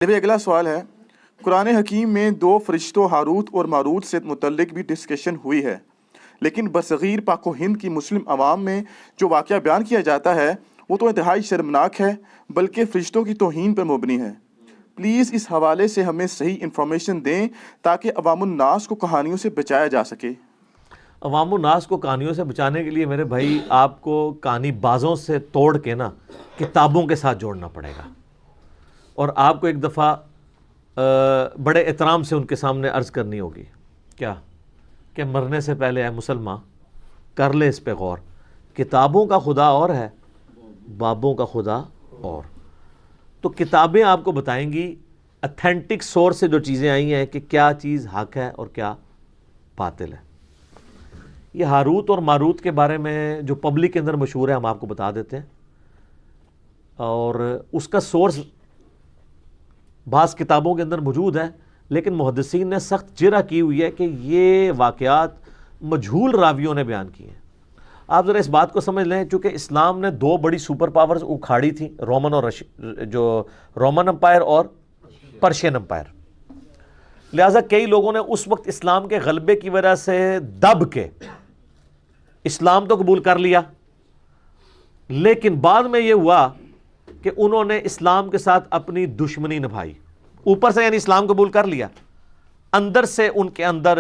میرا اگلا سوال ہے، قرآن حکیم میں دو فرشتوں ہاروت اور ماروت سے متعلق بھی ڈسکشن ہوئی ہے، لیکن برصغیر پاک و ہند کی مسلم عوام میں جو واقعہ بیان کیا جاتا ہے وہ تو انتہائی شرمناک ہے، بلکہ فرشتوں کی توہین پر مبنی ہے۔ پلیز اس حوالے سے ہمیں صحیح انفارمیشن دیں تاکہ عوام الناس کو کہانیوں سے بچایا جا سکے۔ عوام الناس کو کہانیوں سے بچانے کے لیے میرے بھائی آپ کو کہانی بازوں سے توڑ کے نا کتابوں کے ساتھ جوڑنا پڑے گا، اور آپ کو ایک دفعہ بڑے احترام سے ان کے سامنے عرض کرنی ہوگی کیا کہ مرنے سے پہلے اے مسلمان کر لے اس پہ غور، کتابوں کا خدا اور ہے، بابوں کا خدا اور۔ تو کتابیں آپ کو بتائیں گی اتھینٹک سورس سے جو چیزیں آئی ہیں کہ کیا چیز حق ہے اور کیا باطل ہے۔ یہ ہاروت اور ماروت کے بارے میں جو پبلک کے اندر مشہور ہے ہم آپ کو بتا دیتے ہیں، اور اس کا سورس بعض کتابوں کے اندر موجود ہے، لیکن محدثین نے سخت جرح کی ہوئی ہے کہ یہ واقعات مجہول راویوں نے بیان کیے ہیں۔ آپ ذرا اس بات کو سمجھ لیں، چونکہ اسلام نے دو بڑی سپر پاورز اکھاڑی تھیں، رومن امپائر اور پرشین امپائر، لہٰذا کئی لوگوں نے اس وقت اسلام کے غلبے کی وجہ سے دب کے اسلام تو قبول کر لیا، لیکن بعد میں یہ ہوا کہ انہوں نے اسلام کے ساتھ اپنی دشمنی نبھائی۔ اوپر سے یعنی اسلام قبول کر لیا، اندر سے ان کے اندر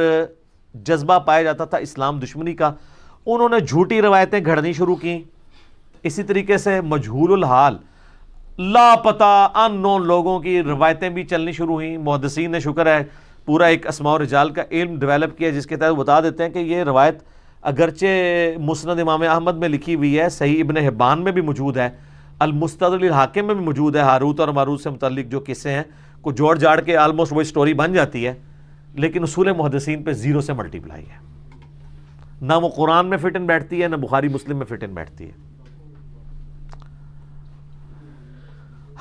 جذبہ پایا جاتا تھا اسلام دشمنی کا، انہوں نے جھوٹی روایتیں گھڑنی شروع کی۔ اسی طریقے سے مجہول الحال لاپتہ ان نون لوگوں کی روایتیں بھی چلنی شروع ہوئیں۔ محدثین نے شکر ہے پورا ایک اسماء و رجال کا علم ڈیولپ کیا، جس کے تحت بتا دیتے ہیں کہ یہ روایت اگرچہ مسند امام احمد میں لکھی ہوئی ہے، صحیح ابن حبان میں بھی موجود ہے، المستدرک للحاکم میں بھی موجود ہے، ہاروت اور ماروت سے متعلق جو قصے ہیں کو جوڑ جاڑ کے آلموسٹ وہ سٹوری بن جاتی ہے، لیکن اصول محدثین پہ زیرو سے ملٹیپلائی ہے، نہ وہ قرآن میں فٹ ان بیٹھتی ہے، نہ بخاری مسلم میں فٹ ان بیٹھتی ہے۔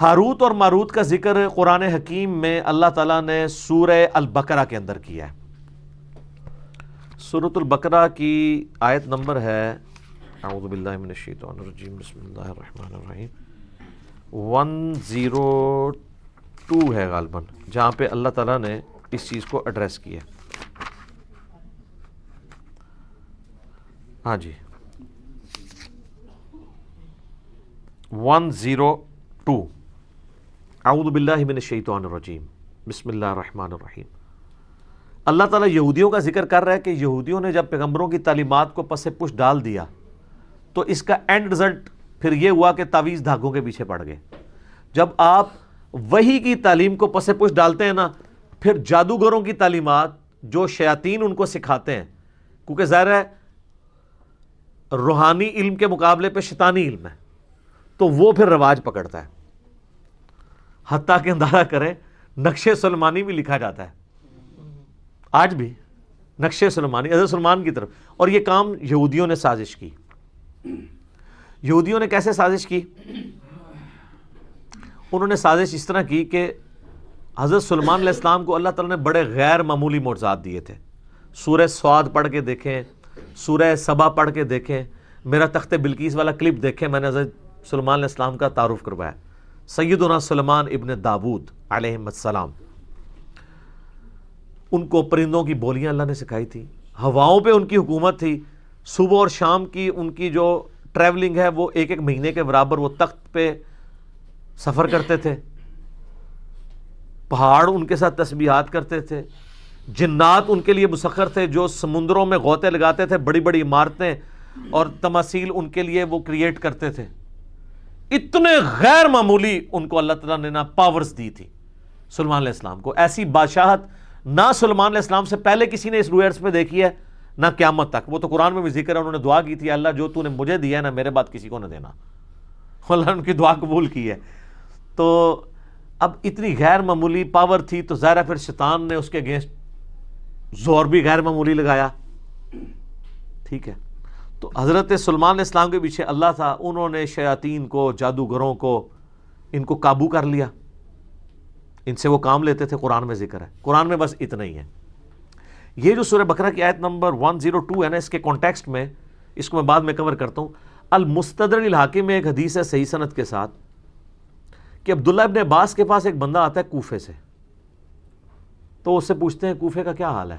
ہاروت اور ماروت کا ذکر قرآن حکیم میں اللہ تعالیٰ نے سورہ البقرہ کے اندر کیا ہے۔ سورۃ البقرہ کی آیت نمبر ہے، اعوذ باللہ من الشیطان الرجیم، بسم اللہ الرحمن الرحیم، 102 ہے غالباً، جہاں پہ اللہ تعالیٰ نے اس چیز کو ایڈریس کیا۔ ہاں جی 102، اعوذ باللہ من الشیطان الرجیم، بسم اللہ الرحمن الرحیم۔ اللہ تعالیٰ یہودیوں کا ذکر کر رہا ہے کہ یہودیوں نے جب پیغمبروں کی تعلیمات کو پس پش ڈال دیا تو اس کا اینڈ رزلٹ پھر یہ ہوا کہ تعویذ دھاگوں کے پیچھے پڑ گئے۔ جب آپ وحی کی تعلیم کو پس پش ڈالتے ہیں نا، پھر جادوگروں کی تعلیمات جو شیاطین ان کو سکھاتے ہیں، کیونکہ ظاہر ہے روحانی علم کے مقابلے پہ شیطانی علم ہے، تو وہ پھر رواج پکڑتا ہے، حتیٰ کہ اندازہ کریں نقش سلیمانی بھی لکھا جاتا ہے آج بھی، نقش سلیمانی حضرت سلمان کی طرف، اور یہ کام یہودیوں نے سازش کی۔ یہودیوں نے کیسے سازش کی؟ انہوں نے سازش اس طرح کی کہ حضرت سلیمان علیہ السلام کو اللہ تعالیٰ نے بڑے غیر معمولی معجزات دیے تھے۔ سورہ سعد پڑھ کے دیکھیں، سورہ سبا پڑھ کے دیکھیں، میرا تخت بلقیس والا کلپ دیکھیں، میں نے حضرت سلیمان علیہ السلام کا تعارف کروایا، سیدنا سلیمان ابن داود علیہ السلام۔ ان کو پرندوں کی بولیاں اللہ نے سکھائی تھی، ہواؤں پہ ان کی حکومت تھی، صبح اور شام کی ان کی جو ٹریولنگ ہے وہ ایک ایک مہینے کے برابر وہ تخت پہ سفر کرتے تھے، پہاڑ ان کے ساتھ تسبیحات کرتے تھے، جنات ان کے لیے مسخر تھے جو سمندروں میں غوطے لگاتے تھے، بڑی بڑی عمارتیں اور تماثیل ان کے لیے وہ کریٹ کرتے تھے۔ اتنے غیر معمولی ان کو اللہ تعالیٰ نے پاورز دی تھی سلیمان علیہ السلام کو۔ ایسی بادشاہت نہ سلیمان علیہ السلام سے پہلے کسی نے اس روح ارض پہ دیکھی ہے، نہ قیامت تک۔ وہ تو قرآن میں بھی ذکر ہے، انہوں نے دعا کی تھی، اللہ جو تو نے مجھے دیا ہے نا میرے بعد کسی کو نہ دینا، اللہ نے ان کی دعا قبول کی ہے۔ تو اب اتنی غیر معمولی پاور تھی تو ظاہر ہے پھر شیطان نے اس کے اگینسٹ زور بھی غیر معمولی لگایا، ٹھیک ہے۔ تو حضرت سلیمان علیہ السلام کے پیچھے اللہ تھا، انہوں نے شیاطین کو، جادوگروں کو، ان کو قابو کر لیا، ان سے وہ کام لیتے تھے، قرآن میں ذکر ہے۔ قرآن میں بس اتنا ہی ہے۔ یہ جو سورہ بقرہ کی آیت نمبر 102 ہے نا، اس کے کانٹیکسٹ میں اس کو میں بعد میں کور کرتا ہوں۔ المستدرک للحاکم میں ایک حدیث ہے صحیح سند کے ساتھ کہ عبداللہ ابن عباس کے پاس ایک بندہ آتا ہے کوفے سے، تو اس سے پوچھتے ہیں کوفے کا کیا حال ہے؟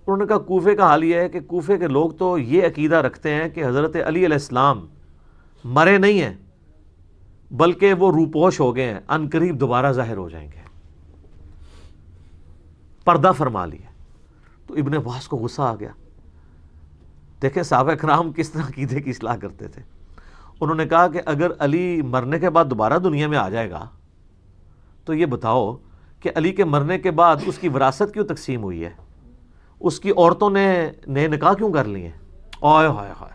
انہوں نے کہا کوفے کا حال یہ ہے کہ کوفے کے لوگ تو یہ عقیدہ رکھتے ہیں کہ حضرت علی علیہ السلام مرے نہیں ہیں بلکہ وہ روپوش ہو گئے ہیں، ان قریب دوبارہ ظاہر ہو جائیں گے، پردہ فرما لیا۔ تو ابن عباس کو غصہ آ گیا۔ دیکھیں صحابہ کرام کس طرح عقیدے کی اصلاح کرتے تھے۔ انہوں نے کہا کہ اگر علی مرنے کے بعد دوبارہ دنیا میں آ جائے گا تو یہ بتاؤ کہ علی کے مرنے کے بعد اس کی وراثت کیوں تقسیم ہوئی ہے، اس کی عورتوں نے نئے نکاح کیوں کر لیے ہیں؟ آئے ہائے ہائے،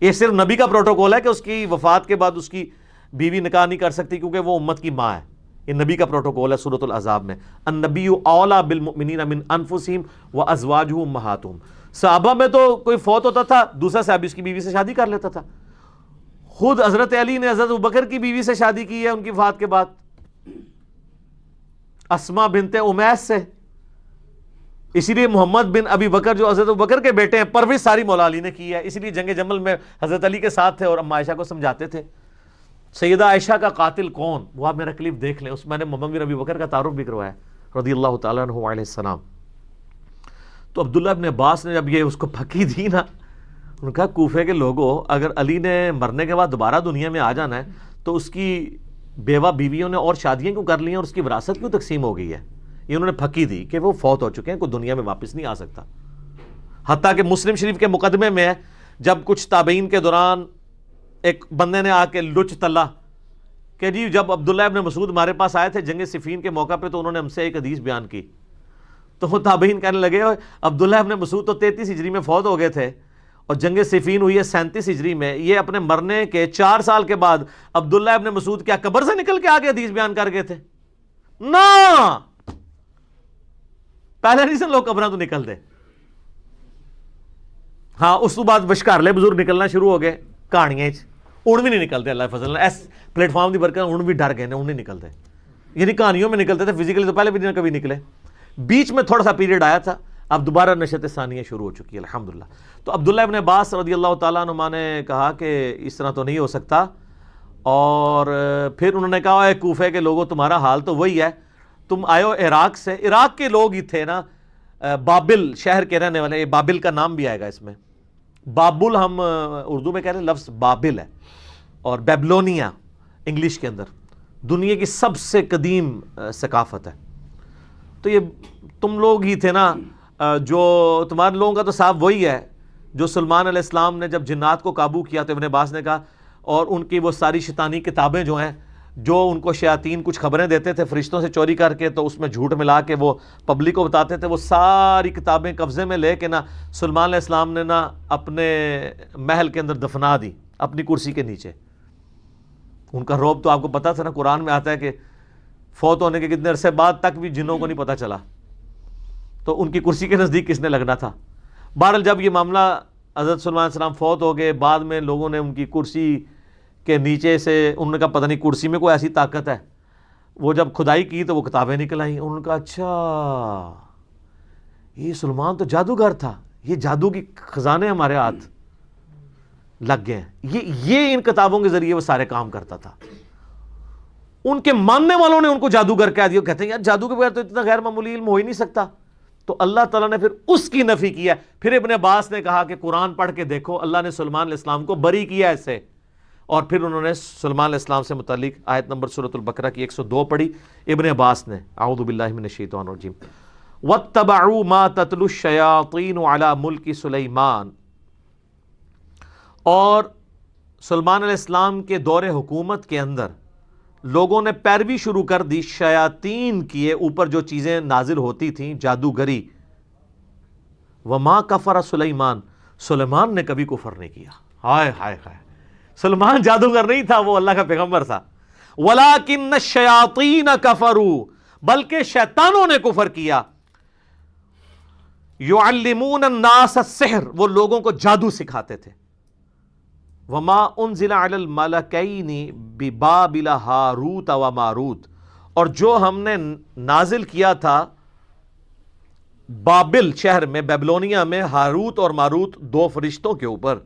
یہ صرف نبی کا پروٹوکول ہے کہ اس کی وفات کے بعد اس کی بیوی نکاح نہیں کر سکتی کیونکہ وہ امت کی ماں ہے، یہ نبی کا پروٹوکول ہے سورۃ الاحزاب میں، النبی اولیٰ بالمؤمنین من انفسہم وازواجہ امہاتہم۔ صحابہ میں تو کوئی فوت ہوتا تھا دوسرا صحابی اس کی بیوی سے شادی کر لیتا تھا، خود حضرت علی نے حضرت ابوبکر کی بیوی سے شادی کی ہے ان کی وفات کے بعد، اسماء بنت امیس سے۔ اسی لیے محمد بن ابی بکر جو حضرت ابوبکر کے بیٹے ہیں پرورش ساری مولا علی نے کی ہے، اسی لیے جنگ جمل میں حضرت علی کے ساتھ تھے اور اما عائشہ کو سمجھاتے تھے۔ سیدہ عائشہ کا قاتل کون، وہ آپ میرا کلپ دیکھ لیں، اس میں نے محمد بن ابی بکر کا تعارف بھی کروایا رضی اللہ تعالیٰ عنہ علیہ السلام۔ تو عبداللہ ابن عباس نے جب یہ اس کو پھکی دی نا، انہوں نے کہا کوفے کے لوگوں اگر علی نے مرنے کے بعد دوبارہ دنیا میں آ جانا ہے تو اس کی بیوہ بیویوں نے اور شادیاں کیوں کر لی ہیں اور اس کی وراثت کیوں تقسیم ہو گئی ہے؟ یہ انہوں نے پھکی دی کہ وہ فوت ہو چکے ہیں، کوئی دنیا میں واپس نہیں آ سکتا۔ حتیٰ کہ مسلم شریف کے مقدمے میں ہے جب کچھ تابعین کے دوران ایک بندے نے آ کے لچ تلا کہ جی جب عبداللہ ابن مسعود ہمارے پاس آئے تھے جنگ صفین کے موقع پہ تو انہوں نے ہم سے ایک حدیث بیان کی، تو وہ تابعین کہنے لگے عبداللہ ابن مسعود تو 33 ہجری میں فوت ہو گئے تھے اور جنگ صفین ہوئی ہے 37 ہجری میں، یہ اپنے مرنے کے 4 سال کے بعد عبداللہ ابن مسعود کیا قبر سے نکل کے آگے حدیث بیان کر گئے تھے؟ نا، پہلے نہیں سن لوگ قبریں تو نکل دے۔ ہاں اس تو بعد بشکارلے بزرگ نکلنا شروع ہو گئے کہانیاں، اُن بھی نہیں نکلتے، اللہ فضل اس پلیٹ فارم دی برکت اُن بھی ڈر گئے اُن نہیں نکلتے، یعنی کہانیوں میں نکلتے تھے، فزیکلی تو پہلے بھی نہیں کبھی نکلے، بیچ میں تھوڑا سا پیریڈ آیا تھا، اب دوبارہ نشت ثانیہ شروع ہو چکی ہے الحمدللہ۔ تو عبداللہ ابن عباس رضی اللہ تعالیٰ عنہ نے کہا کہ اس طرح تو نہیں ہو سکتا، اور پھر انہوں نے کہا اے کوفے کے لوگوں تمہارا حال تو وہی ہے، تم آئے ہو عراق سے، عراق کے لوگ ہی تھے نا، بابل شہر کے رہنے والے، بابل کا نام بھی آئے گا اس میں، بابل ہم اردو میں کہہ رہے ہیں، لفظ بابل ہے اور بیبلونیا انگلش کے اندر دنیا کی سب سے قدیم ثقافت ہے۔ تو یہ تم لوگ ہی تھے نا، جو تمہارے لوگوں کا تو صاحب وہی ہے جو سلمان علیہ السلام نے جب جنات کو قابو کیا تو ابن عباس نے کہا، اور ان کی وہ ساری شیطانی کتابیں جو ہیں جو ان کو شیاطین کچھ خبریں دیتے تھے فرشتوں سے چوری کر کے، تو اس میں جھوٹ ملا کے وہ پبلک کو بتاتے تھے، وہ ساری کتابیں قبضے میں لے کے نا سلمان علیہ السلام نے نا اپنے محل کے اندر دفنا دی اپنی کرسی کے نیچے۔ ان کا رعب تو آپ کو پتا تھا نا، قرآن میں آتا ہے کہ فوت ہونے کے کتنے عرصے بعد تک بھی جنوں کو نہیں پتا چلا تو ان کی کرسی کے نزدیک کس نے لگنا تھا۔ بہرحال جب یہ معاملہ حضرت سلمان علیہ السلام فوت ہو گئے، بعد میں لوگوں نے ان کی کرسی کے نیچے سے انہوں نے کہا پتہ نہیں کرسی میں کوئی ایسی طاقت ہے، وہ جب کھدائی کی تو وہ کتابیں نکل آئیں، انہوں نے کہا اچھا یہ سلمان تو جادوگر تھا، یہ جادو کی خزانے ہمارے ہاتھ لگ گئے ہیں، یہ ان کتابوں کے ذریعے وہ سارے کام کرتا تھا۔ ان کے ماننے والوں نے ان کو جادوگر کہہ دیا، کہتے ہیں یار جادو کے بغیر تو اتنا غیر معمولی علم ہو ہی نہیں سکتا، تو اللہ تعالیٰ نے پھر اس کی نفی کیا۔ پھر ابن عباس نے کہا کہ قرآن پڑھ کے دیکھو، اللہ نے سلمان علیہ السلام کو بری کیا ایسے، اور پھر انہوں نے سلمان علیہ السلام سے متعلق آیت نمبر سورۃ البقرہ کی 102 پڑھی ابن عباس نے، اعوذ باللہ من الشیطان الرجیم، وَاتَّبَعُوا مَا تَتْلُو الشَّيَاطِينُ عَلَى مُلْكِ سُلَيْمَانَ، اور سلمان علیہ السلام کے دور حکومت کے اندر لوگوں نے پیروی شروع کر دی شیاطین کی اوپر جو چیزیں نازل ہوتی تھیں جادوگری۔ وَمَا كَفَرَ سُلَيْمَانَ، سلیمان نے کبھی کفر نہیں کیا، ہائے ہائے ہائے، سلمان جادوگر نہیں تھا، وہ اللہ کا پیغمبر تھا۔ وَلَٰكِنَّ الشَّيَاطِينَ كَفَرُوا، بلکہ شیطانوں نے کفر کیا۔ يُعَلِّمُونَ النَّاسَ السِّحْرَ، وہ لوگوں کو جادو سکھاتے تھے۔ وَمَا أُنزِلَ عَلَى الْمَلَكَيْنِ بِبَابِلَ هَارُوتَ وَمَارُوتَ، اور جو ہم نے نازل کیا تھا بابل شہر میں، بیبلونیا میں، ہاروت اور ماروت 2 فرشتوں کے اوپر۔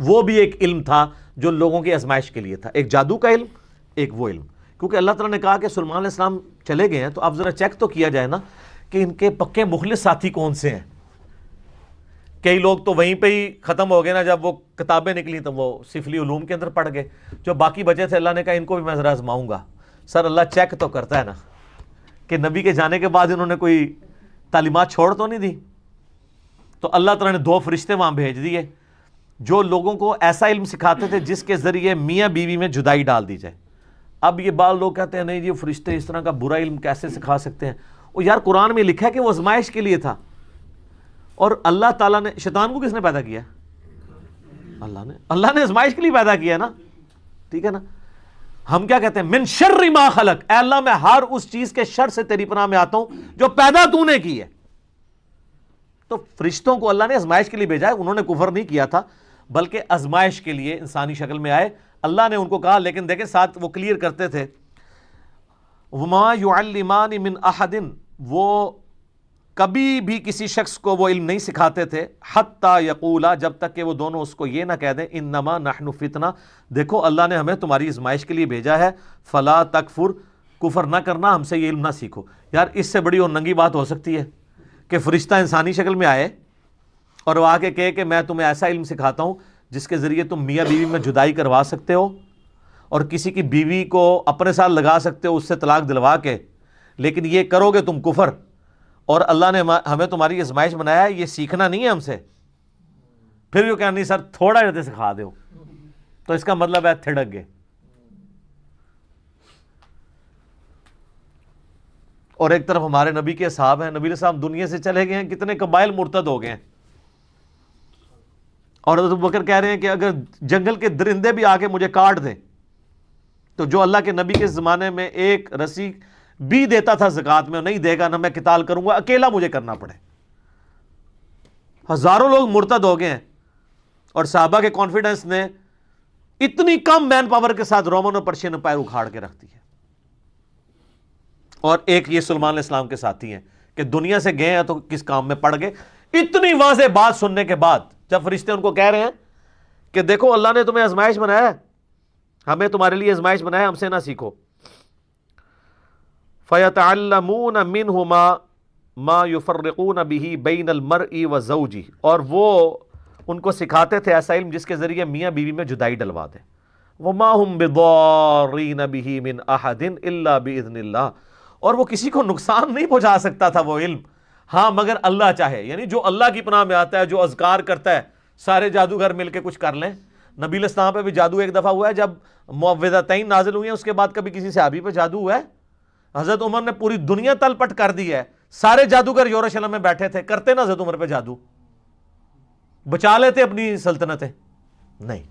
وہ بھی ایک علم تھا جو لوگوں کی آزمائش کے لیے تھا، ایک جادو کا علم، ایک وہ علم. کیونکہ اللہ تعالیٰ نے کہا کہ سلیمان علیہ السلام چلے گئے ہیں تو اب ذرا چیک تو کیا جائے نا کہ ان کے پکے مخلص ساتھی کون سے ہیں. کئی لوگ تو وہیں پہ ہی ختم ہو گئے نا، جب وہ کتابیں نکلی تو وہ سفلی علوم کے اندر پڑ گئے. جو باقی بچے تھے اللہ نے کہا ان کو بھی میں ذرا آزماؤں گا. سر اللہ چیک تو کرتا ہے نا کہ نبی کے جانے کے بعد انہوں نے کوئی تعلیمات چھوڑ تو نہیں دی. تو اللہ تعالیٰ نے 2 فرشتے وہاں بھیج دیے جو لوگوں کو ایسا علم سکھاتے تھے جس کے ذریعے میاں بیوی میں جدائی ڈال دی جائے. اب یہ بعض لوگ کہتے ہیں نہیں جی فرشتے اس طرح کا برا علم کیسے سکھا سکتے ہیں. وہ یار قرآن میں لکھا ہے کہ وہ آزمائش کے لیے تھا. اور اللہ تعالیٰ نے، شیطان کو کس نے پیدا کیا؟ اللہ نے آزمائش کے لیے پیدا کیا ہے نا. ٹھیک ہے نا. ہم کیا کہتے ہیں؟ من شر ما خلق، اے اللہ میں ہر اس چیز کے شر سے تیری پناہ میں آتا ہوں جو پیدا تو نے کی ہے. تو فرشتوں کو اللہ نے آزمائش کے لیے بھیجا ہے. انہوں نے کفر نہیں کیا تھا بلکہ آزمائش کے لیے انسانی شکل میں آئے. اللہ نے ان کو کہا، لیکن دیکھیں ساتھ وہ کلیئر کرتے تھے وما يعلمان من احد، وہ کبھی بھی کسی شخص کو وہ علم نہیں سکھاتے تھے حتی یقولا، جب تک کہ وہ دونوں اس کو یہ نہ کہہ دیں انما نحن فتنہ، دیکھو اللہ نے ہمیں تمہاری آزمائش کے لیے بھیجا ہے، فلا تکفر، کفر نہ کرنا، ہم سے یہ علم نہ سیکھو. یار اس سے بڑی اور ننگی بات ہو سکتی ہے کہ فرشتہ انسانی شکل میں آئے اور وہ آ کے کہے کہ میں تمہیں ایسا علم سکھاتا ہوں جس کے ذریعے تم میاں بیوی میں جدائی کروا سکتے ہو اور کسی کی بیوی کو اپنے ساتھ لگا سکتے ہو اس سے طلاق دلوا کے، لیکن یہ کرو گے تم کفر، اور اللہ نے ہمیں تمہاری آزمائش بنایا ہے، یہ سیکھنا نہیں ہے ہم سے. پھر یہ کہنا نہیں سر تھوڑا جاتے سکھا دو، تو اس کا مطلب ہے تھڑک گئے. اور ایک طرف ہمارے نبی کے اصحاب ہیں، نبی علیہ السلام دنیا سے چلے گئے ہیں، کتنے قبائل مرتد ہو گئے ہیں. اور حضرت ابوبکر کہہ رہے ہیں کہ اگر جنگل کے درندے بھی آ کے مجھے کاٹ دیں تو جو اللہ کے نبی کے زمانے میں ایک رسی بھی دیتا تھا زکوٰۃ میں نہیں دے گا، نہ میں قتال کروں گا، اکیلا مجھے کرنا پڑے. ہزاروں لوگ مرتد ہو گئے ہیں اور صحابہ کے کانفیڈنس نے اتنی کم مین پاور کے ساتھ رومن اور پرشین امپائر اکھاڑ کے رکھ دی ہے. اور ایک یہ سلیمان علیہ السلام کے ساتھی ہیں کہ دنیا سے گئے ہیں تو کس کام میں پڑ گئے. اتنی واضح بات سننے کے بعد جب فرشتے ان کو کہہ رہے ہیں کہ دیکھو اللہ نے تمہیں آزمائش بنایا ہے، ہمیں تمہارے لیے آزمائش بنایا ہے، ہم سے نہ سیکھو. فَيَتَعَلَّمُونَ مِنْهُمَا مَا يُفَرِّقُونَ بِهِ بَيْنَ الْمَرْءِ وَزَوْجِهِ، اور وہ ان کو سکھاتے تھے ایسا علم جس کے ذریعے میاں بیوی میں جدائی ڈلوا دیں. وَمَا هُمْ بِضَارِّينَ بِهِ مِنْ أَحَدٍ إِلَّا بِإِذْنِ اللَّهِ، اور وہ کسی کو نقصان نہیں پہنچا سکتا تھا وہ علم، ہاں مگر اللہ چاہے. یعنی جو اللہ کی پناہ میں آتا ہے، جو اذکار کرتا ہے، سارے جادوگر مل کے کچھ کر لیں. نبی علیہ السلام پہ بھی جادو ایک دفعہ ہوا ہے جب معوذتین نازل ہوئی ہیں، اس کے بعد کبھی کسی صحابی پہ جادو ہوا ہے؟ حضرت عمر نے پوری دنیا تل پٹ کر دی ہے، سارے جادوگر یروشلم میں بیٹھے تھے، کرتے نا حضرت عمر پہ جادو، بچا لیتے اپنی سلطنتیں؟ نہیں.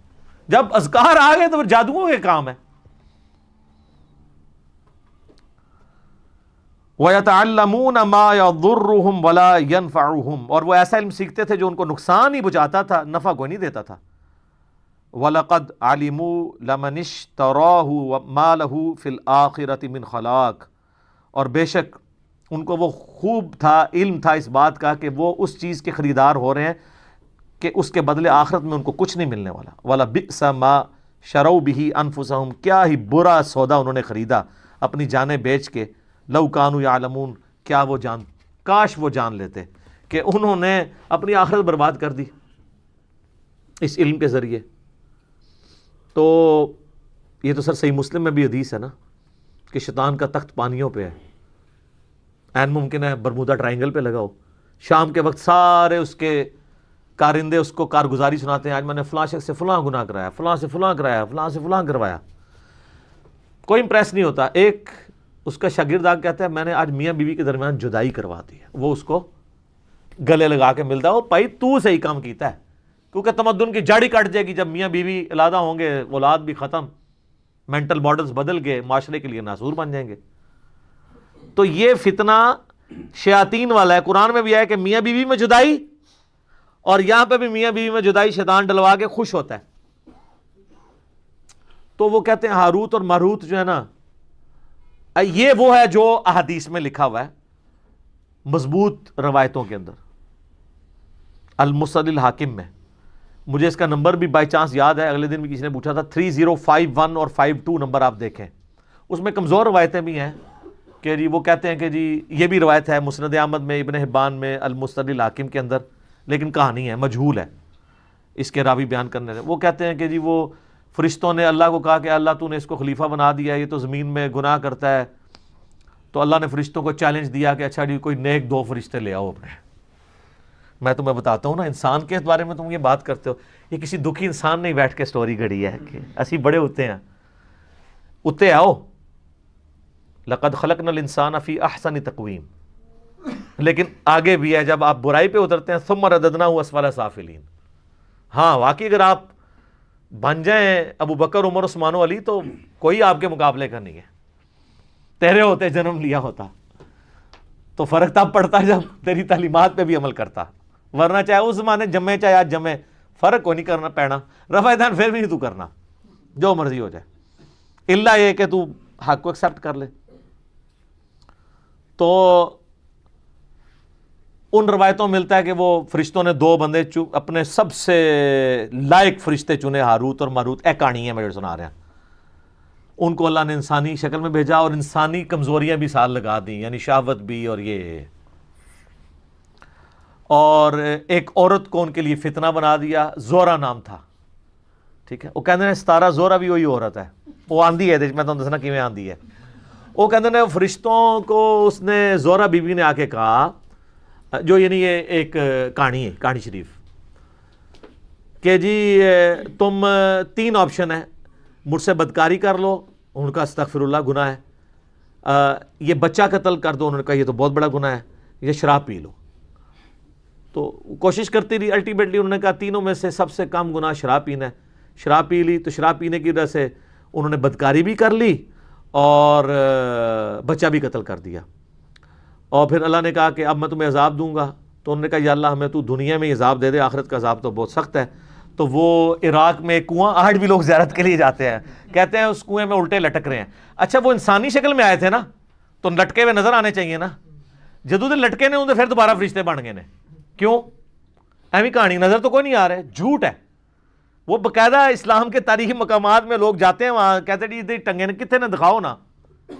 جب اذکار آ گئے تو پھر جادوؤں کے کام ہے. وَيَتَعَلَّمُونَ مَا يَضُرُّهُمْ وَلَا يَنْفَعُهُمْ، اور وہ ایسا علم سیکھتے تھے جو ان کو نقصان ہی پہنچاتا تھا، نفع کو نہیں دیتا تھا. وَلَقَدْ عَلِمُوا لَمَنِ اشْتَرَاهُ مَا لَهُ فِي الْآخِرَةِ مِنْ خَلَاقٍ، اور بے شک ان کو وہ خوب تھا، علم تھا اس بات کا کہ وہ اس چیز کے خریدار ہو رہے ہیں کہ اس کے بدلے آخرت میں ان کو کچھ نہیں ملنے والا. وَلَبِئْسَ مَا شَرَوْا بِهِ أَنفُسَهُمْ، کیا ہی برا سودا انہوں نے خریدا اپنی جانیں بیچ کے. لو کانوا یعلمون، کیا وہ کاش وہ جان لیتے کہ انہوں نے اپنی آخرت برباد کر دی اس علم کے ذریعے. تو یہ تو سر صحیح مسلم میں بھی حدیث ہے نا کہ شیطان کا تخت پانیوں پہ ہے، این ممکن ہے برمودا ٹرائنگل پہ لگا ہو. شام کے وقت سارے اس کے کارندے اس کو کارگزاری سناتے ہیں، آج میں نے فلاں شخص سے فلاں گناہ کرایا، فلاں سے فلاں کرایا، فلاں سے فلاں کروایا. کوئی امپریس نہیں ہوتا. ایک اس کا شاگرد آ کہتا ہے میں نے آج میاں بیوی کے درمیان جدائی کروا دی ہے. وہ اس کو گلے لگا کے ملتا ہے، وہ بھائی تو صحیح کام کیتا ہے، کیونکہ تمدن کی جڑ ہی کٹ جائے گی جب میاں بیوی علیحدہ ہوں گے، اولاد بھی ختم، مینٹل ماڈلز بدل گئے، معاشرے کے لیے ناسور بن جائیں گے. تو یہ فتنہ شیاطین والا ہے. قرآن میں بھی ہے کہ میاں بیوی میں جدائی، اور یہاں پہ بھی میاں بیوی میں جدائی شیطان ڈلوا کے خوش ہوتا ہے. تو وہ کہتے ہیں ہاروت اور ماروت جو ہے نا، یہ وہ ہے جو احادیث میں لکھا ہوا ہے مضبوط روایتوں کے اندر، المسند الحاکم میں مجھے اس کا نمبر بھی بائی چانس یاد ہے, اگلے دن بھی کسی نے پوچھا تھا, 3051 اور 52 نمبر آپ دیکھیں. اس میں کمزور روایتیں بھی ہیں کہ جی وہ کہتے ہیں کہ جی یہ بھی روایت ہے مسند احمد میں, ابن حبان میں, المستدرک الحاکم کے اندر, لیکن کہانی ہے, مجہول ہے اس کے راوی بیان کرنے سے. وہ کہتے ہیں کہ جی وہ فرشتوں نے اللہ کو کہا کہ اللہ تو نے اس کو خلیفہ بنا دیا, یہ تو زمین میں گناہ کرتا ہے. تو اللہ نے فرشتوں کو چیلنج دیا کہ اچھا جی کوئی نیک 2 فرشتے لے آؤ اپنے. میں تمہیں بتاتا ہوں نا, انسان کے بارے میں تم یہ بات کرتے ہو, یہ کسی دکھی انسان نے بیٹھ کے سٹوری گھڑی ہے کہ اسی بڑے ہوتے ہیں. اتے آؤ, لقد خلقنا الانسان فی احسن تقویم. لیکن آگے بھی ہے, جب آپ برائی پہ اترتے ہیں ثم رددناہ اسفل سافلین. ہاں واقعی اگر آپ بن جائیں ابو بکر, عمر, عثمان و علی تو کوئی آپ کے مقابلے کا نہیں ہے. تیرے ہوتے جنم لیا ہوتا تو فرق تب پڑتا جب تیری تعلیمات پہ بھی عمل کرتا, ورنہ چاہے اس زمانے جمے چاہے آج جمے, فرق کو نہیں کرنا پینا. رفع دین پھر بھی نہیں تو کرنا, جو مرضی ہو جائے, الا یہ کہ تو حق کو ایکسیپٹ کر لے. تو ان روایتوں میں ملتا ہے کہ وہ فرشتوں نے 2 بندے اپنے سب سے لائق فرشتے چنے, ہاروت اور ماروت. کہانی ہے میں سنا رہا ہوں. ان کو اللہ نے انسانی شکل میں بھیجا اور انسانی کمزوریاں بھی ساتھ لگا دیں, یعنی شہوت بھی اور یہ, اور ایک عورت کو ان کے لیے فتنہ بنا دیا, زورا نام تھا. ٹھیک ہے, وہ کہتے ہیں 17 زورا بھی وہی عورت ہے, وہ آندھی ہے, میں تمہیں دسنا کیویں آندھی ہے. وہ کہتے ہیں فرشتوں کو اس نے زورا بی بی نے آ کے کہا, جو یعنی یہ ایک کہانی ہے, کہانی شریف, کہ جی تم 3 آپشن ہیں, مجھ سے بدکاری کر لو, ان کا استغفر اللہ گناہ ہے, یہ بچہ قتل کر دو, انہوں نے کہا یہ تو بہت بڑا گناہ ہے, یہ شراب پی لو. تو کوشش کرتی رہی, الٹیمیٹلی انہوں نے کہا تینوں میں سے سب سے کم گناہ شراب پینا ہے. شراب پی لی, تو شراب پینے کی وجہ سے انہوں نے بدکاری بھی کر لی اور بچہ بھی قتل کر دیا. اور پھر اللہ نے کہا کہ اب میں تمہیں عذاب دوں گا. تو انہوں نے کہا یا اللہ ہمیں تو دنیا میں عذاب دے دے, آخرت کا عذاب تو بہت سخت ہے. تو وہ عراق میں ایک کنواں, آج بھی لوگ زیارت کے لیے جاتے ہیں, کہتے ہیں اس کنویں میں الٹے لٹک رہے ہیں. اچھا وہ انسانی شکل میں آئے تھے نا, تو لٹکے ہوئے نظر آنے چاہیے نا. جدو دن لٹکے نے ہوں پھر دوبارہ فرشتے بن گئے نے. کیوں؟ ایویں کہانی, نظر تو کوئی نہیں آ رہے, جھوٹ ہے. وہ باقاعدہ اسلام کے تاریخی مقامات میں لوگ جاتے ہیں, وہاں کہتے ہیں جی ٹنگے نے کتنے نے دکھاؤ نا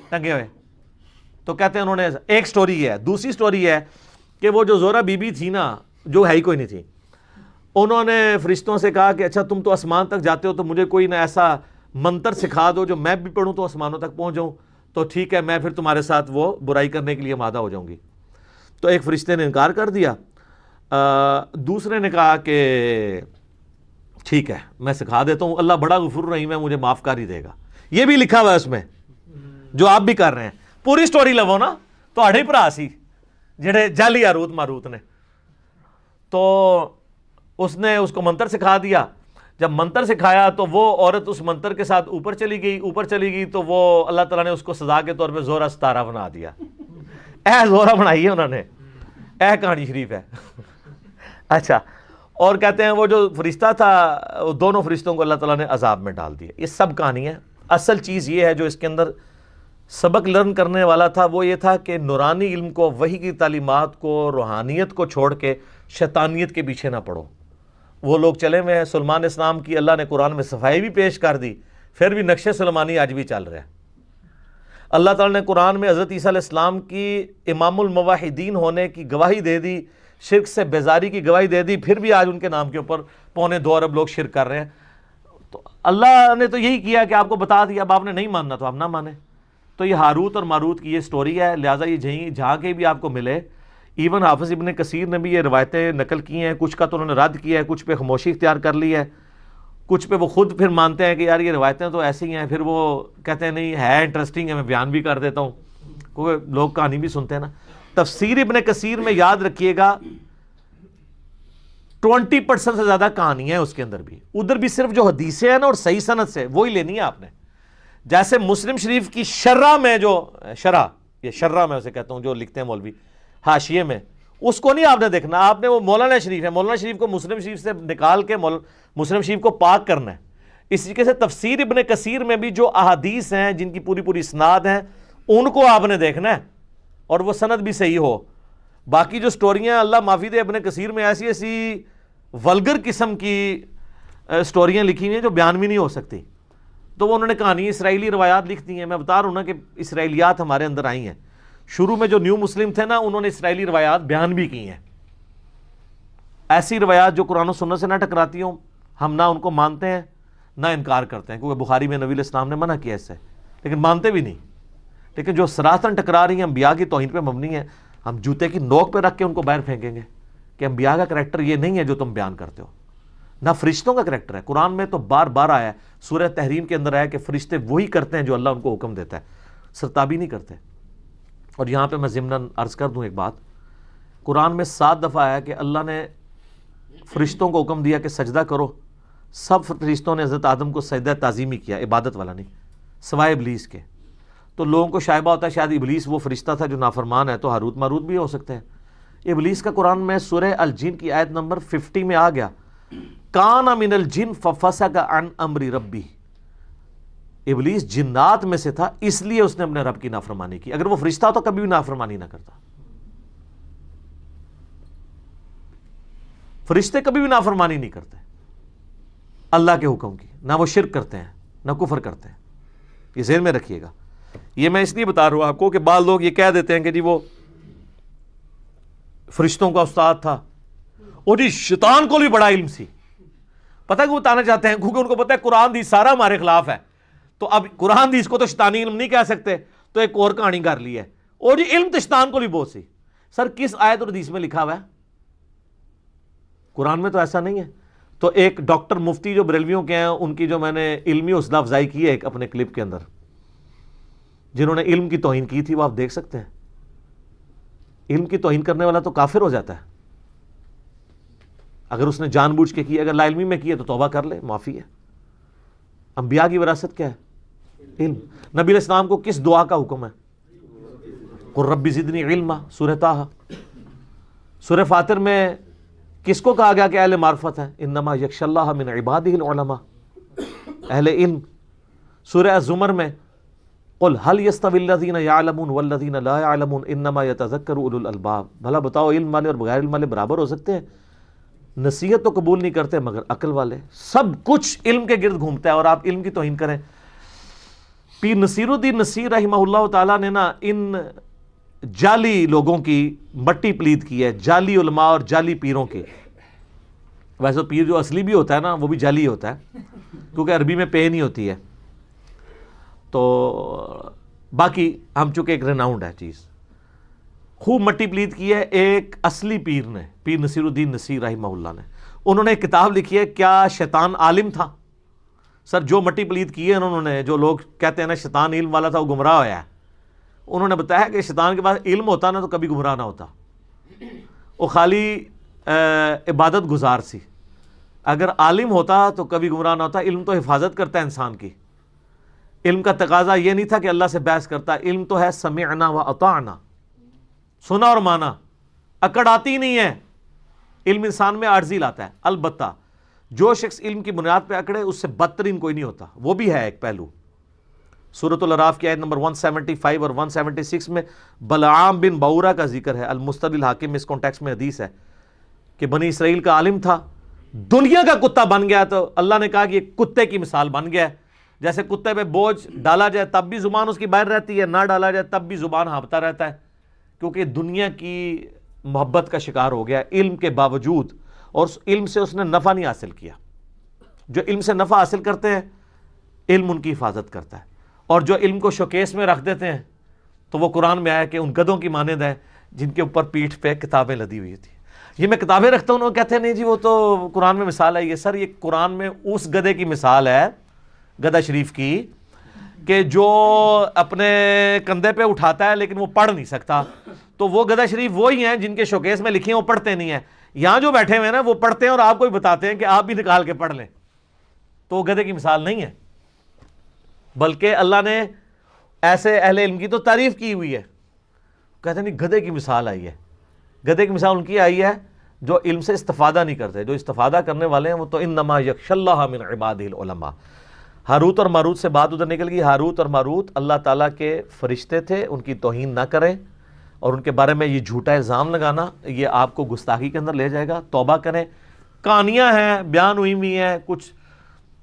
ٹنگے ہوئے. تو کہتے ہیں انہوں نے, ایک سٹوری ہے. دوسری سٹوری ہے کہ وہ جو زورا بی بی تھی نا, جو ہے ہی کوئی نہیں تھی, انہوں نے فرشتوں سے کہا کہ اچھا تم تو آسمان تک جاتے ہو, تو مجھے کوئی نہ ایسا منتر سکھا دو جو میں بھی پڑھوں تو آسمانوں تک پہنچ جاؤں, تو ٹھیک ہے میں پھر تمہارے ساتھ وہ برائی کرنے کے لیے آمادہ ہو جاؤں گی. تو ایک فرشتے نے انکار کر دیا, دوسرے نے کہا کہ ٹھیک ہے میں سکھا دیتا ہوں, اللہ بڑا غفور رحیم ہے, مجھے معاف کر ہی دے گا. یہ بھی لکھا ہوا ہے اس میں جو آپ بھی کر رہے ہیں. پوری سٹوری لو نا, تو اڑے بھرا سی جڑے جعلی ہاروت ماروت نے. تو اس نے اس کو منتر سکھا دیا. جب منتر سکھایا تو وہ عورت اس منتر کے ساتھ اوپر چلی گئی, تو وہ اللہ تعالیٰ نے اس کو سزا کے طور پہ زورا 17 بنا دیا. زورا بنائی ہے انہوں نے, کہانی شریف ہے. اچھا, اور کہتے ہیں وہ جو فرشتہ تھا, وہ دونوں فرشتوں کو اللہ تعالیٰ نے عذاب میں ڈال دیا. یہ سب کہانی ہے. اصل چیز یہ ہے جو اس کے اندر سبق لرن کرنے والا تھا, وہ یہ تھا کہ نورانی علم کو, وحی کی تعلیمات کو, روحانیت کو چھوڑ کے شیطانیت کے پیچھے نہ پڑو. وہ لوگ چلے ہوئے ہیں. سلمان اسلام کی اللہ نے قرآن میں صفائی بھی پیش کر دی, پھر بھی نقش سلمانی آج بھی چل رہا ہے. اللہ تعالیٰ نے قرآن میں حضرت عیسیٰ علیہ السلام کی امام الموحدین ہونے کی گواہی دے دی, شرک سے بیزاری کی گواہی دے دی, پھر بھی آج ان کے نام کے اوپر 2.25 ارب لوگ شرک کر رہے ہیں. تو اللہ نے تو یہی کیا کہ آپ کو بتا دیا, اب آپ نے نہیں ماننا تو آپ نہ مانیں. تو یہ ہاروت اور ماروت کی یہ سٹوری ہے, لہٰذا یہ جہاں کے بھی آپ کو ملے. ایون حافظ ابن کثیر نے بھی یہ روایتیں نقل کی ہیں, کچھ کا تو انہوں نے رد کیا ہے, کچھ پہ خاموشی اختیار کر لی ہے, کچھ پہ وہ خود پھر مانتے ہیں کہ یار یہ روایتیں تو ایسی ہیں, پھر وہ کہتے ہیں نہیں ہے انٹرسٹنگ ہے, میں بیان بھی کر دیتا ہوں, کیونکہ لوگ کہانی بھی سنتے ہیں نا. تفسیر ابن کثیر میں یاد رکھیے گا 20% سے زیادہ کہانی ہے اس کے اندر بھی. ادھر بھی صرف جو حدیثیں ہیں نا اور صحیح سند سے وہی لینی ہے آپ نے. جیسے مسلم شریف کی شرح میں جو شرح میں اسے کہتا ہوں جو لکھتے ہیں مولوی حاشیے میں, اس کو نہیں آپ نے دیکھنا, آپ نے وہ مولانا شریف ہے, مولانا شریف کو مسلم شریف سے نکال کے مسلم شریف کو پاک کرنا ہے. اس طریقے سے تفسیر ابن کثیر میں بھی جو احادیث ہیں جن کی پوری اسناد ہیں ان کو آپ نے دیکھنا ہے, اور وہ سند بھی صحیح ہو. باقی جو سٹوریاں اللہ معافی دے ابن کثیر میں ایسی ولگر قسم کی اسٹوریاں لکھی ہوئی ہیں جو بیان بھی نہیں ہو سکتی، تو وہ انہوں نے کہانی اسرائیلی روایات لکھ دی ہیں. میں بتا رہا ہوں نا کہ اسرائیلیات ہمارے اندر آئی ہیں. شروع میں جو نیو مسلم تھے نا، انہوں نے اسرائیلی روایات بیان بھی کی ہیں. ایسی روایات جو قرآن و سنت سے نہ ٹکراتی ہوں، ہم نہ ان کو مانتے ہیں نہ انکار کرتے ہیں، کیونکہ بخاری میں نبی علیہ السلام نے منع کیا اس سے، لیکن مانتے بھی نہیں. لیکن جو سراحتاً ٹکرا رہی ہیں، انبیاء کی توہین پہ مبنی ہیں، ہم جوتے کی نوک پہ رکھ کے ان کو باہر پھینکیں گے کہ انبیاء کا کریکٹر یہ نہیں ہے جو تم بیان کرتے ہو، نہ فرشتوں کا کریکٹر ہے. قرآن میں تو بار بار آیا ہے، سورہ تحریم کے اندر آیا کہ فرشتے وہی کرتے ہیں جو اللہ ان کو حکم دیتا ہے، سرتابی نہیں کرتے. اور یہاں پہ میں ضمناً عرض کر دوں ایک بات، قرآن میں 7 دفعہ آیا کہ اللہ نے فرشتوں کو حکم دیا کہ سجدہ کرو. سب فرشتوں نے حضرت آدم کو سجدہ تعظیمی کیا، عبادت والا نہیں، سوائے ابلیس کے. تو لوگوں کو شائبہ ہوتا ہے شاید ابلیس وہ فرشتہ تھا جو نافرمان ہے، تو ہاروت ماروت بھی ہو سکتے ہیں. ابلیس کا قرآن میں سورہ الجن کی آیت نمبر 50 میں آ گیا، کان من الجن ففسق عن امر ربی. ابلیس جنات میں سے تھا، اس لیے اس نے اپنے رب کی نافرمانی کی. اگر وہ فرشتہ تو کبھی بھی نافرمانی نہ کرتا. فرشتے کبھی بھی نافرمانی نہیں کرتے اللہ کے حکم کی، نہ وہ شرک کرتے ہیں نہ کفر کرتے ہیں. یہ ذہن میں رکھیے گا. یہ میں اس لیے بتا رہا ہوں آپ کو کہ بعض لوگ یہ کہہ دیتے ہیں کہ جی وہ فرشتوں کا استاد تھا، اور جی شیطان کو بھی بڑا علم سی. پتہ ہے کہ وہ بتانا چاہتے ہیں کیونکہ ان کو پتہ ہے قرآن حدیث سارا ہمارے خلاف ہے، تو اب قرآن حدیث کو تو شیطانی علم نہیں کہہ سکتے، تو ایک اور کہانی کر لی ہے، اور جی علم تو شیطان کو بھی بہت سی. سر کس آیت اور حدیث میں لکھا ہوا ہے؟ قرآن میں تو ایسا نہیں ہے. تو ایک ڈاکٹر مفتی جو بریلویوں کے ہیں، ان کی جو میں نے علمی حوصلہ افزائی کی ہے ایک اپنے کلپ کے اندر، جنہوں نے علم کی توہین کی تھی، وہ آپ دیکھ سکتے ہیں. علم کی توہین کرنے والا تو کافر ہو جاتا ہے اگر اس نے جان بوجھ کے کی. اگر لا علمی میں کی ہے تو توبہ کر لے، معافی ہے. انبیاء کی وراثت کیا ہے؟ علم. نبی علیہ السلام کو کس دعا کا حکم ہے؟ قل رب زدنی علما، سورہ طٰہٰ. سورہ فاطر میں کس کو کہا گیا کہ اہل معرفت ہے؟ انما یخشی اللہ من عبادہ العلماء، اہل علم. سورہ الزمر میں قل هل يستوي الذين يعلمون والذين لا يعلمون انما يتذكر اولو الالباب. بھلا بتاؤ علم والے اور بغیر علم والے برابر ہو سکتے ہیں؟ نصیحت تو قبول نہیں کرتے مگر عقل والے. سب کچھ علم کے گرد گھومتا ہے اور آپ علم کی توہین کریں. پیر نصیر الدین نصیر رحمہ اللہ تعالیٰ نے نا ان جعلی لوگوں کی مٹی پلید کی ہے، جعلی علماء اور جعلی پیروں کی. ویسے پیر جو اصلی بھی ہوتا ہے نا وہ بھی جعلی ہوتا ہے، کیونکہ عربی میں پے نہیں ہوتی ہے. تو باقی ہم چونکہ ایک ریناؤنڈ ہے چیز، خوب مٹی پلید کی ہے ایک اصلی پیر نے، پیر نصیر الدین نصیر رحمہ اللہ نے. انہوں نے ایک کتاب لکھی ہے، کیا شیطان عالم تھا؟ سر جو مٹی پلید کی ہے انہوں نے، جو لوگ کہتے ہیں نا شیطان علم والا تھا وہ گمراہ ہوا ہے، انہوں نے بتایا کہ شیطان کے پاس علم ہوتا نا تو کبھی گمراہ نہ ہوتا، وہ خالی عبادت گزار سی. اگر عالم ہوتا تو کبھی گمراہ نہ ہوتا. علم تو حفاظت کرتا ہے انسان کی. علم کا تقاضا یہ نہیں تھا کہ اللہ سے بحث کرتا. علم تو ہے سمعنا و اطعنا، سنا اور مانا. اکڑ آتی نہیں ہے. علم انسان میں عاجزی لاتا ہے. البتہ جو شخص علم کی بنیاد پہ اکڑے اس سے بدترین کوئی نہیں ہوتا. وہ بھی ہے ایک پہلو. سورۃ الاعراف کی آیت نمبر 175 اور 176 میں بلعام بن بعورہ کا ذکر ہے. المستدل الحاکم میں اس کانٹیکس میں حدیث ہے کہ بنی اسرائیل کا عالم تھا، دنیا کا کتا بن گیا. تو اللہ نے کہا کہ یہ کتے کی مثال بن گیا ہے. جیسے کتے پہ بوجھ ڈالا جائے تب بھی زبان اس کی باہر رہتی ہے، نہ ڈالا جائے تب بھی زبان ہانپتا رہتا ہے، کیونکہ دنیا کی محبت کا شکار ہو گیا علم کے باوجود، اور اس علم سے اس نے نفع نہیں حاصل کیا. جو علم سے نفع حاصل کرتے ہیں علم ان کی حفاظت کرتا ہے، اور جو علم کو شوکیس میں رکھ دیتے ہیں تو وہ قرآن میں آیا کہ ان گدھوں کی مانند ہے جن کے اوپر پیٹھ پہ کتابیں لدی ہوئی تھی. یہ میں کتابیں رکھتا ہوں، وہ کہتے ہیں نہیں جی وہ تو قرآن میں مثال ہے. یہ سر یہ قرآن میں اس گدھے کی مثال ہے، گدھا شریف کی، کہ جو اپنے کندھے پہ اٹھاتا ہے لیکن وہ پڑھ نہیں سکتا. تو وہ گدھا شریف وہی ہیں جن کے شوکیس میں لکھے ہیں وہ پڑھتے نہیں ہیں. یہاں جو بیٹھے ہوئے ہیں نا وہ پڑھتے ہیں اور آپ کو بھی بتاتے ہیں کہ آپ بھی نکال کے پڑھ لیں. تو وہ گدھے کی مثال نہیں ہے، بلکہ اللہ نے ایسے اہل علم کی تو تعریف کی ہوئی ہے. کہتے ہیں نہیں گدھے کی مثال آئی ہے. گدھے کی مثال ان کی آئی ہے جو علم سے استفادہ نہیں کرتے. جو استفادہ کرنے والے ہیں وہ تو انما یخشی اللہ من عبادہ العلماء. ہاروت اور ماروت سے بات ادھر نکل گئی. ہاروت اور ماروت اللہ تعالیٰ کے فرشتے تھے، ان کی توہین نہ کریں، اور ان کے بارے میں یہ جھوٹا الزام لگانا یہ آپ کو گستاخی کے اندر لے جائے گا. توبہ کریں. کہانیاں ہیں، بیان ہوئی ہیں، کچھ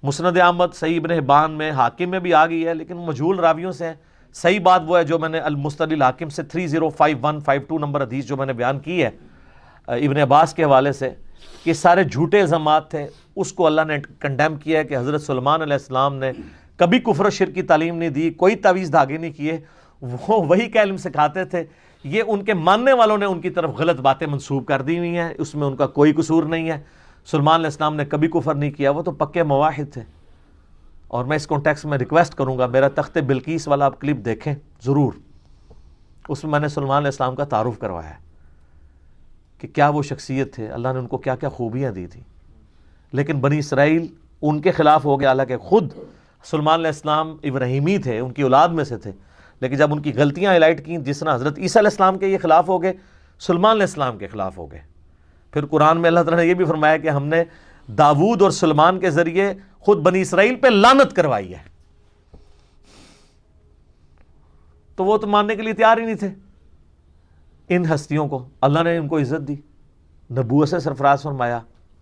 مسند احمد، صحیح ابن حبان میں، حاکم میں بھی آ گئی ہے، لیکن مجہول راویوں سے ہے۔ صحیح بات وہ ہے جو میں نے المستدل الحاکم سے 305152 نمبر حدیث جو میں نے بیان کی ہے ابن عباس کے حوالے سے، کہ سارے جھوٹے الزامات تھے، اس کو اللہ نے کنڈیم کیا ہے کہ حضرت سلیمان علیہ السلام نے کبھی کفر و شرک کی تعلیم نہیں دی، کوئی تعویذ دھاگے نہیں کیے، وہ وہی کا علم سکھاتے تھے۔ یہ ان کے ماننے والوں نے ان کی طرف غلط باتیں منسوب کر دی ہوئی ہیں، اس میں ان کا کوئی قصور نہیں ہے۔ سلیمان علیہ السلام نے کبھی کفر نہیں کیا، وہ تو پکے مواحد تھے۔ اور میں اس کانٹیکس میں ریکویسٹ کروں گا، میرا تخت بلقیس والا آپ کلپ دیکھیں ضرور، اس میں نے سلیمان علیہ السلام کا تعارف کروایا ہے کہ کیا وہ شخصیت تھے، اللہ نے ان کو کیا کیا خوبیاں دی تھی۔ لیکن بنی اسرائیل ان کے خلاف ہو گیا، حالانکہ خود سلیمان علیہ السلام ابراہیمی تھے، ان کی اولاد میں سے تھے، لیکن جب ان کی غلطیاں ہائی لائٹ کیں، جس طرح حضرت عیسیٰ علیہ السلام کے یہ خلاف ہو گئے، سلیمان علیہ السلام کے خلاف ہو گئے۔ پھر قرآن میں اللہ تعالیٰ نے یہ بھی فرمایا کہ ہم نے داود اور سلیمان کے ذریعے خود بنی اسرائیل پہ لعنت کروائی ہے، تو وہ تو ماننے کے لیے تیار ہی نہیں تھے۔ ان ہستیوں کو اللہ نے ان کو عزت دی، نبوت سے سرفراز فرمایا،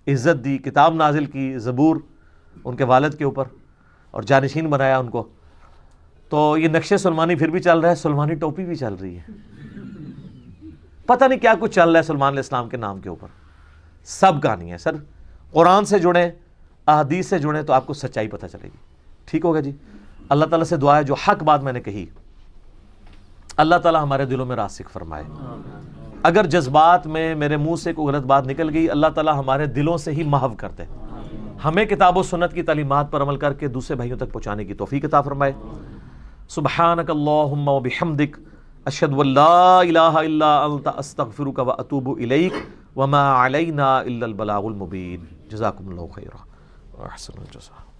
عزت دی، کتاب نازل کی، زبور ان کے والد کے اوپر، اور جانشین بنایا ان کو۔ تو یہ نقش سلمانی پھر بھی چل رہا ہے، سلمانی ٹوپی بھی چل رہی ہے، پتہ نہیں کیا کچھ چل رہا ہے سلیمان علیہ السلام کے نام کے اوپر۔ سب کہانی ہے سر، قرآن سے جڑیں، احادیث سے جڑیں تو آپ کو سچائی پتہ چلے گی۔ ٹھیک ہوگا جی؟ اللہ تعالیٰ سے دعا ہے جو حق بات میں نے کہی، اللہ تعالیٰ ہمارے دلوں میں راسخ فرمائے۔ اگر جذبات میں میرے منہ سے کوئی غلط بات نکل گئی، اللہ تعالیٰ ہمارے دلوں سے ہی محو کر دے، ہمیں کتاب و سنت کی تعلیمات پر عمل کر کے دوسرے بھائیوں تک پہنچانے کی توفیق عطا فرمائے۔ سبحانک اللہم و بحمدک، اشہد ان لا الہ الا انت، استغفرک و اتوب الیک، وما علینا الا البلاغ المبین۔ جزاکم اللہ خیرا، احسن الجزاء۔